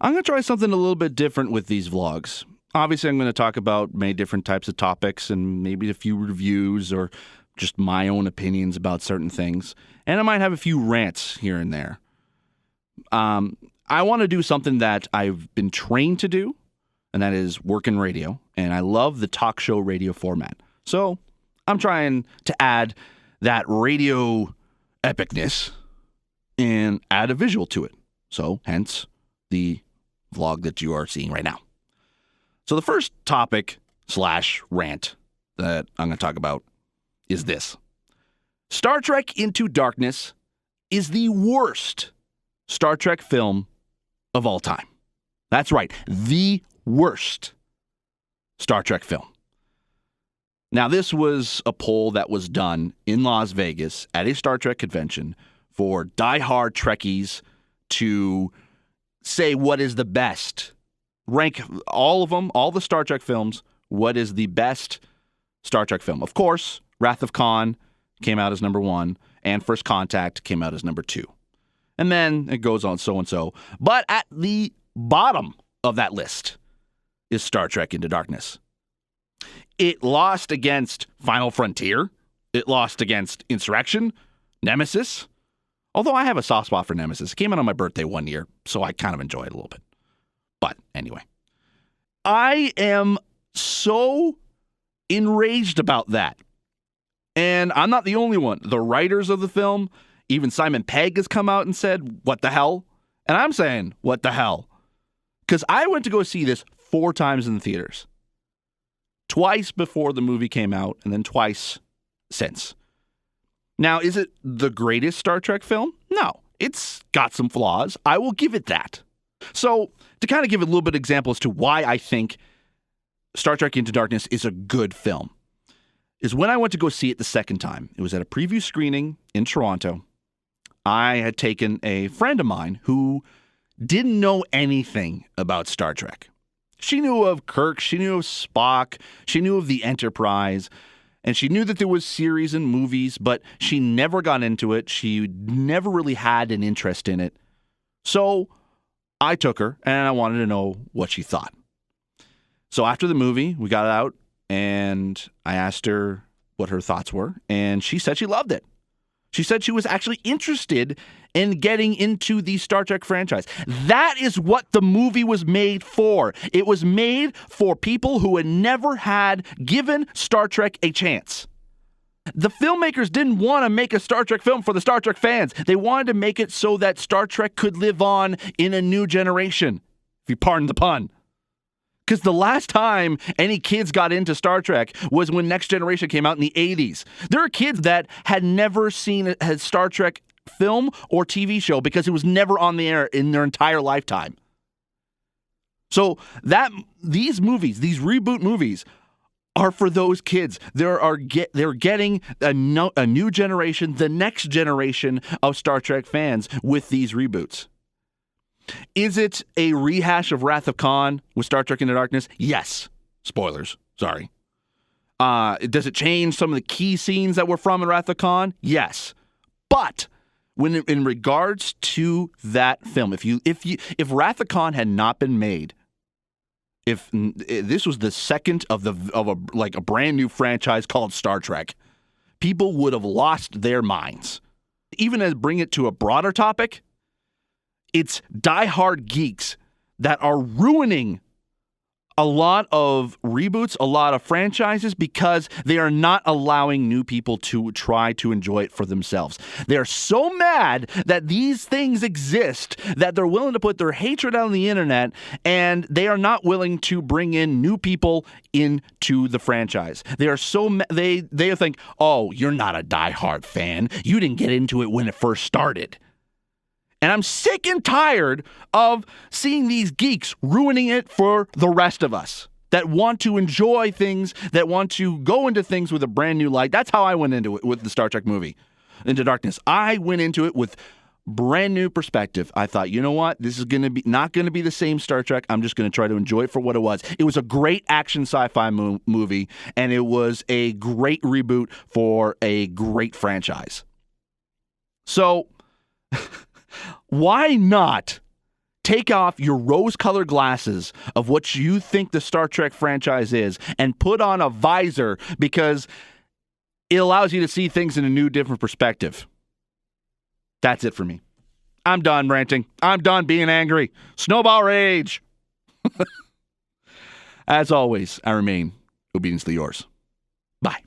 I'm going to try something a little bit different with these vlogs. Obviously, I'm going to talk about many different types of topics and maybe a few reviews or just my own opinions about certain things. And I might have a few rants here and there. I want to do something that I've been trained to do, and that is work in radio. And I love the talk show radio format. So I'm trying to add that radio epicness and add a visual to it. So hence the vlog that you are seeing right now. So the first topic / rant that I'm going to talk about is this. Star Trek Into Darkness is the worst Star Trek film of all time. That's right, the worst Star Trek film. Now, this was a poll that was done in Las Vegas at a Star Trek convention for diehard Trekkies to say what is the best. Rank all of them, all the Star Trek films, what is the best Star Trek film. Of course, Wrath of Khan came out as number 1, and First Contact came out as number 2. And then it goes on so and so. But at the bottom of that list is Star Trek Into Darkness. It lost against Final Frontier. It lost against Insurrection, Nemesis. Although I have a soft spot for Nemesis. It came out on my birthday one year, so I kind of enjoy it a little bit. But anyway, I am so enraged about that. And I'm not the only one. The writers of the film, even Simon Pegg has come out and said, what the hell? And I'm saying, what the hell? Because I went to go see this 4 times in the theaters. Twice before the movie came out, and then twice since. Now, is it the greatest Star Trek film? No. It's got some flaws. I will give it that. So, to kind of give a little bit of example as to why I think Star Trek Into Darkness is a good film, is when I went to go see it the second time. It was at a preview screening in Toronto. I had taken a friend of mine who didn't know anything about Star Trek. She knew of Kirk, she knew of Spock, she knew of the Enterprise, and she knew that there was series and movies, but she never got into it. She never really had an interest in it. So I took her, and I wanted to know what she thought. So after the movie, we got out, and I asked her what her thoughts were, and she said she loved it. She said she was actually interested in getting into the Star Trek franchise. That is what the movie was made for. It was made for people who had never had given Star Trek a chance. The filmmakers didn't want to make a Star Trek film for the Star Trek fans. They wanted to make it so that Star Trek could live on in a new generation, if you pardon the pun. Because the last time any kids got into Star Trek was when Next Generation came out in the 80s. There are kids that had never seen a Star Trek film or TV show because it was never on the air in their entire lifetime. So these movies, these reboot movies, are for those kids. They're getting a new generation, the next generation of Star Trek fans with these reboots. Is it a rehash of Wrath of Khan with Star Trek Into Darkness? Yes. Spoilers. Sorry. Does it change some of the key scenes that were from in Wrath of Khan? Yes. But when in regards to that film, if Wrath of Khan had not been made, if this was the second of a brand new franchise called Star Trek, people would have lost their minds. Even as bring it to a broader topic, it's diehard geeks that are ruining a lot of reboots, a lot of franchises, because they are not allowing new people to try to enjoy it for themselves. They're so mad that these things exist that they're willing to put their hatred on the internet, and they are not willing to bring in new people into the franchise. They are so they think, oh, you're not a diehard fan. You didn't get into it when it first started. And I'm sick and tired of seeing these geeks ruining it for the rest of us that want to enjoy things, that want to go into things with a brand new light. That's how I went into it with the Star Trek movie, Into Darkness. I went into it with brand new perspective. I thought, you know what? This is not going to be the same Star Trek. I'm just going to try to enjoy it for what it was. It was a great action sci-fi movie, and it was a great reboot for a great franchise. So why not take off your rose-colored glasses of what you think the Star Trek franchise is and put on a visor, because it allows you to see things in a new, different perspective. That's it for me. I'm done ranting. I'm done being angry. Snowball rage. As always, I remain obediently yours. Bye.